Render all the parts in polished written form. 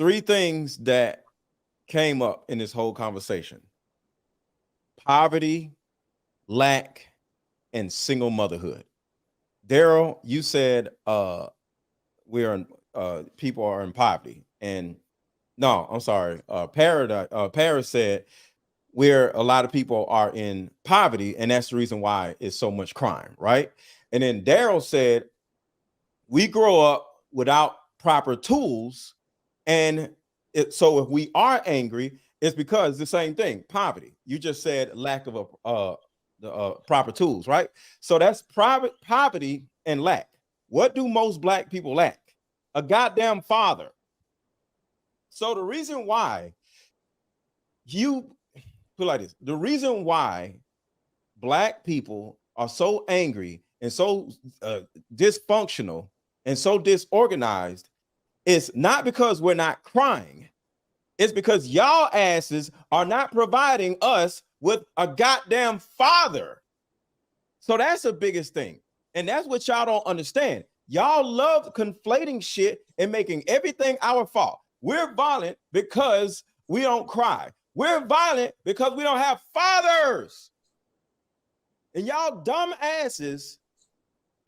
three things that came up in this whole conversation: poverty, lack, and single motherhood. Daryl, you said we're in, people are in poverty, and no, I'm sorry. Paris said where a lot of people are in poverty, and that's the reason why it's so much crime, right? And then Daryl said we grow up without proper tools, and so if we are angry, it's because the same thing, poverty. You just said lack of the proper tools, right? So that's poverty and lack. What do most black people lack? A goddamn father. So the reason why you put like this, the reason why black people are so angry and so dysfunctional and so disorganized is not because we're not crying. It's because y'all asses are not providing us with a goddamn father. So that's the biggest thing. And that's what y'all don't understand. Y'all love conflating shit and making everything our fault. We're violent because we don't cry. We're violent because we don't have fathers. And y'all dumb asses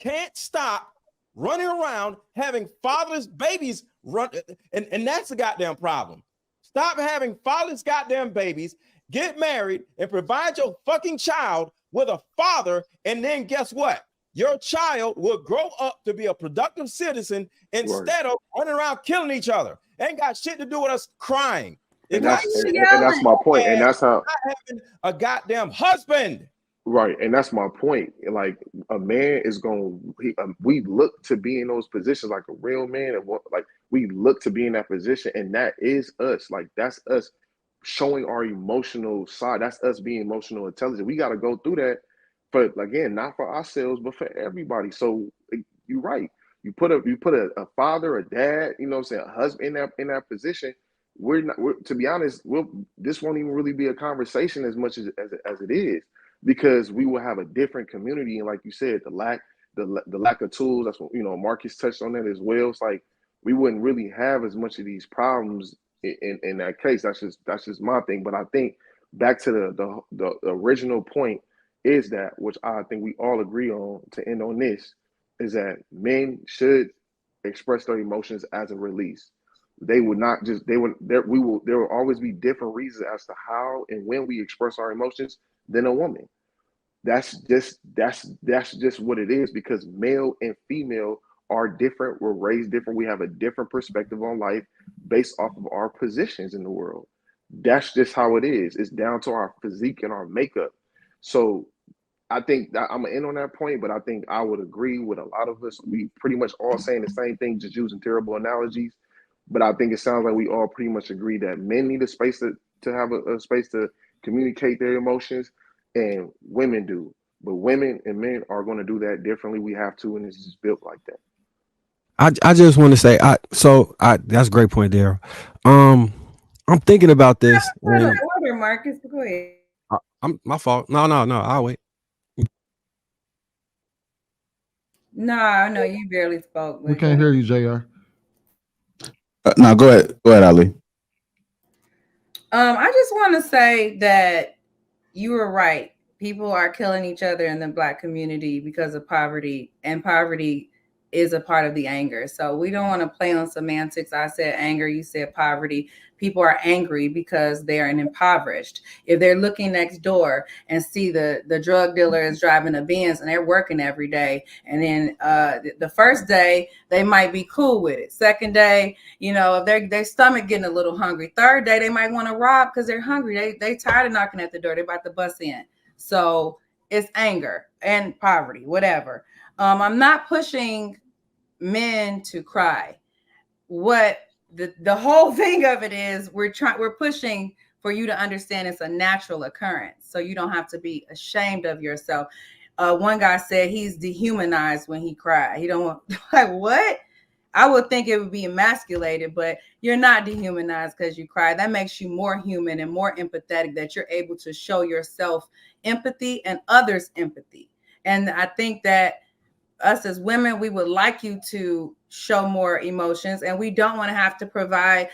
can't stop running around having fatherless babies run. And that's a goddamn problem. Stop having fatherless goddamn babies, get married, and provide your fucking child with a father. And then guess what? Your child will grow up to be a productive citizen instead of running around killing each other. Ain't got shit to do with us crying. And that's my point. And that's how not having a goddamn husband. Right, and that's my point. Like a man is going, we look to be in those positions like a real man, and like we look to be in that position, and that is us. Like that's us showing our emotional side. That's us being emotional intelligent. We got to go through that for again, not for ourselves, but for everybody. So you're right. You put a father, a dad, you know what I'm saying, a husband in that position. To be honest, this won't even really be a conversation as much as it is, because we will have a different community. And like you said, the lack of tools, that's what, Marcus touched on that as well. It's like we wouldn't really have as much of these problems in that case. That's just my thing. But I think back to the original point is that, which I think we all agree on to end on this, is that men should express their emotions as a release. They would not just there will always be different reasons as to how and when we express our emotions than a woman. That's just what it is, because male and female are different. We're raised different. We have a different perspective on life based off of our positions in the world. That's just how it is. It's down to our physique and our makeup. So I think that I'm gonna end on that point, but I think I would agree with a lot of us. We pretty much all saying the same thing, just using terrible analogies. But I think it sounds like we all pretty much agree that men need a space to have a space to communicate their emotions, and women do. But women and men are going to do that differently. We have to, and it's just built like that. I just want to say that's a great point there. I'm thinking about this and order, Marcus. Go ahead. I'm my fault. No, I'll wait. No, you barely spoke. We can't hear you, JR. No, go ahead, Ali. I just want to say that you were right. People are killing each other in the Black community because of poverty, and poverty is a part of the anger. So we don't want to play on semantics. I said anger, you said poverty. People are angry because they are impoverished. If they're looking next door and see the drug dealer is driving a Benz and they're working every day, and then the first day they might be cool with it. Second day, if their stomach getting a little hungry. Third day they might want to rob because they're hungry. They tired of knocking at the door. They're about to bust in. So it's anger and poverty, whatever. I'm not pushing men to cry. What the whole thing of it is, we're pushing for you to understand it's a natural occurrence, so you don't have to be ashamed of yourself. One guy said he's dehumanized when he cried. He don't want, like, what? I would think it would be emasculated, but you're not dehumanized because you cry. That makes you more human and more empathetic, that you're able to show yourself empathy and others empathy. And I think that us as women, we would like you to show more emotions, and we don't want to have to provide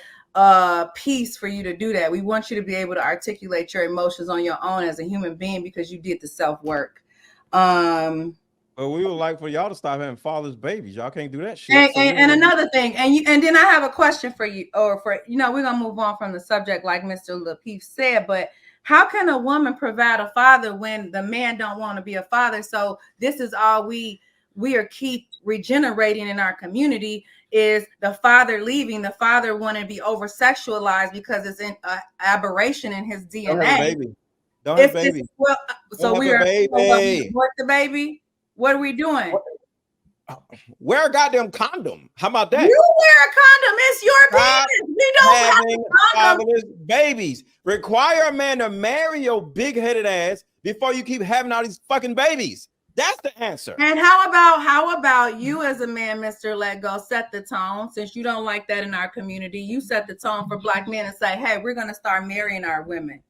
peace for you to do that. We want you to be able to articulate your emotions on your own as a human being because you did the self-work. But we would like for y'all to stop having father's babies. Y'all can't do that shit. And another thing, and then I have a question for you, or for, you know, we're gonna move on from the subject like Mr. Lapeef said, but how can a woman provide a father when the man don't want to be a father? So this is all we are keep regenerating in our community, is the father leaving, the father want to be over sexualized because it's an aberration in his DNA. Don't have a baby. Don't have a baby. Well, so Don't we have are a baby. abort the baby. What are we doing? Wear a goddamn condom. How about that? You wear a condom. It's your penis. We don't have Having a condom. fatherless babies. Require a man to marry your big-headed ass before you keep having all these fucking babies. That's the answer. And how about you as a man, Mr. Letgo, set the tone? Since you don't like that in our community, you set the tone for black men and say, hey, we're gonna start marrying our women.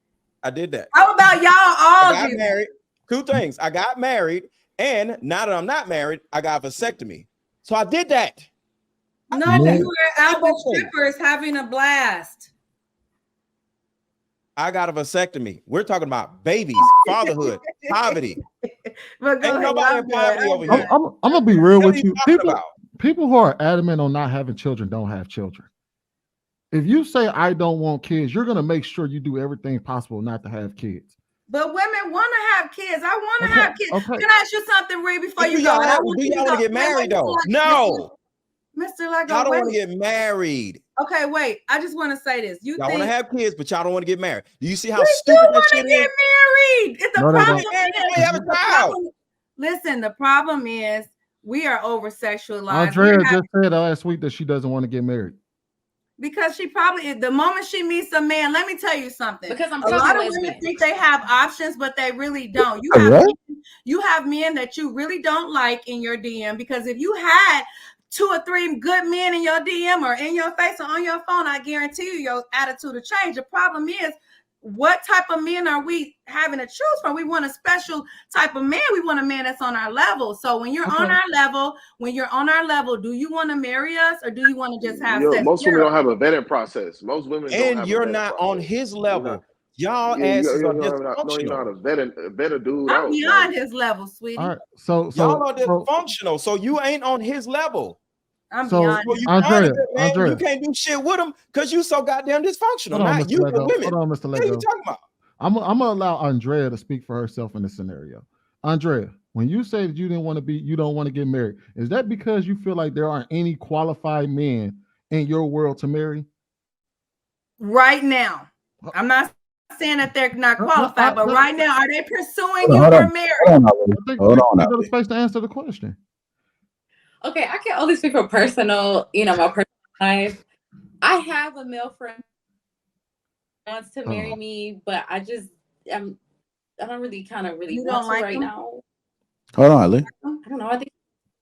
I did that. How about y'all all I got married. Two things. I got married, and now that I'm not married, I got a vasectomy. So I did that. No, you were out with strippers having a blast. I got a vasectomy. We're talking about babies, fatherhood, poverty. But Ain't nobody in poverty over here. I'm gonna be real with you. Talking about? People who are adamant on not having children don't have children. If you say I don't want kids, you're gonna make sure you do everything possible not to have kids. But women want to have kids. I want to have kids. Okay. Can I ask you something, Ree, before you go? Do y'all want to get married though? No. Mr. Letgo, y'all don't want to get married. Okay, wait. I just want to say this. Y'all want to have kids, but y'all don't want to get married. Do you see how we stupid that shit get is? Married. It's the problem. Listen, the problem is we are over sexualized. Andrea just said last week that she doesn't want to get married. Because she probably, the moment she meets a man, let me tell you something. Because I'm a lot of women think they have options, but they really don't. You have men that you really don't like in your DM, because if you had 2 or 3 good men in your DM or in your face or on your phone, I guarantee you your attitude will change. The problem is, what type of men are we having to choose from? We want a special type of man. We want a man that's on our level. So when you're on our level, do you want to marry us, or do you want to just have sex? Most women don't have a vetting process. Most women don't have you're not on his level. Y'all asses are dysfunctional. No, you're not a better dude. I'm beyond his level, sweetie. All right, so y'all are dysfunctional. So you ain't on his level. I'm beyond. Andrea, you can't do shit with him because you so goddamn dysfunctional. Not you, but women. Hold on, Mr. Letgo. What are you talking about? I'm gonna allow Andrea to speak for herself in this scenario. Andrea, when you say that you don't want to get married, is that because you feel like there aren't any qualified men in your world to marry? Right now, I'm not saying that they're not qualified, but right now, are they pursuing you for marriage? Hold on, space to answer the question. Okay, I can only speak for personal, my personal life. I have a male friend who wants to marry me, but I don't really want to right now. Hold on, Ali. I don't know. I think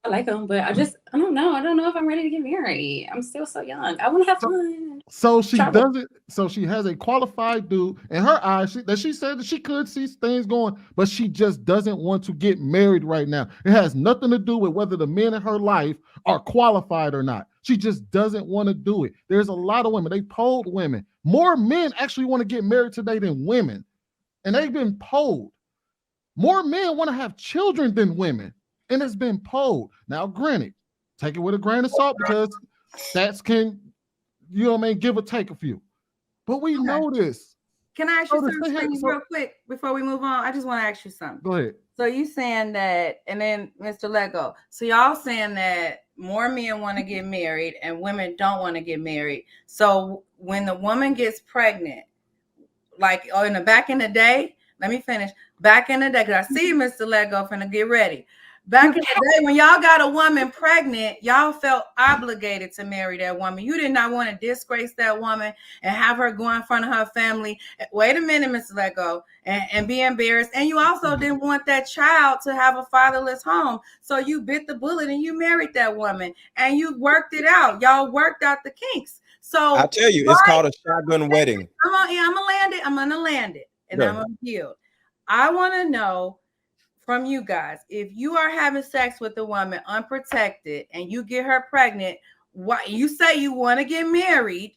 I like him, but I don't know. I don't know if I'm ready to get married. I'm still so young. I want to have fun. So she doesn't. So she has a qualified dude in her eyes. She said that she could see things going, but she just doesn't want to get married right now. It has nothing to do with whether the men in her life are qualified or not. She just doesn't want to do it. There's a lot of women. They polled women. More men actually want to get married today than women, and they've been polled. More men want to have children than women, and it's been polled. Now, granted, take it with a grain of salt because stats can, give or take a few. But we know this. Can I ask you something real quick before we move on? I just want to ask you something. Go ahead. So you saying that, and then Mr. Letgo. So y'all saying that more men want to get married and women don't want to get married. So when the woman gets pregnant, like back in the day, let me finish. Back in the day, because I see Mr. Letgo finna get ready. Back in the day, when y'all got a woman pregnant, y'all felt obligated to marry that woman. You did not want to disgrace that woman and have her go in front of her family. Wait a minute, Mr. Letgo, and be embarrassed. And you also didn't want that child to have a fatherless home. So you bit the bullet and you married that woman and you worked it out. Y'all worked out the kinks. So I tell you, it's called a shotgun wedding. I'm gonna land it. And I'm gonna yield. I want to know, from you guys, if you are having sex with a woman unprotected and you get her pregnant, why you say you want to get married,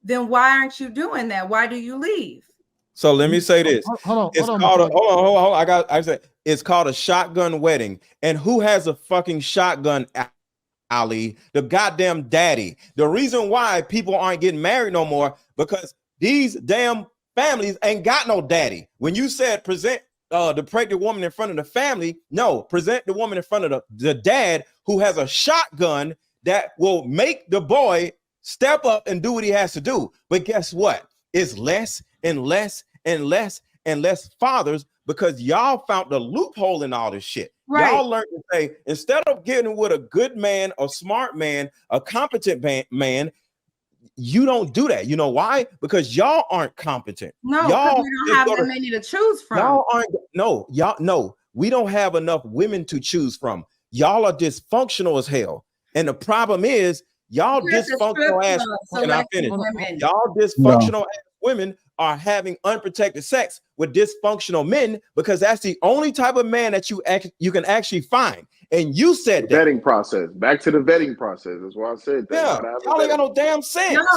then why aren't you doing that? Why do you leave? So let me say this. Hold on. Hold on. I said it's called a shotgun wedding. And who has a fucking shotgun, Ali? The goddamn daddy. The reason why people aren't getting married no more, because these damn families ain't got no daddy. When you said present the pregnant woman in front of the family, no, present the woman in front of the dad who has a shotgun that will make the boy step up and do what he has to do. But guess what? It's less and less and less and less fathers, because y'all found the loophole in all this shit. Right. Y'all learned to say, instead of getting with a good man, a smart man, a competent man, you don't do that. You know why? Because y'all aren't competent. No, y'all we don't have that many to choose from. Y'all we don't have enough women to choose from. Y'all are dysfunctional as hell. And the problem is, y'all dysfunctional ass women are having unprotected sex with dysfunctional men, because that's the only type of man that you can actually find. And you said that vetting process. Back to the vetting process. That's why I said that. Yeah, y'all ain't got no damn sense. No.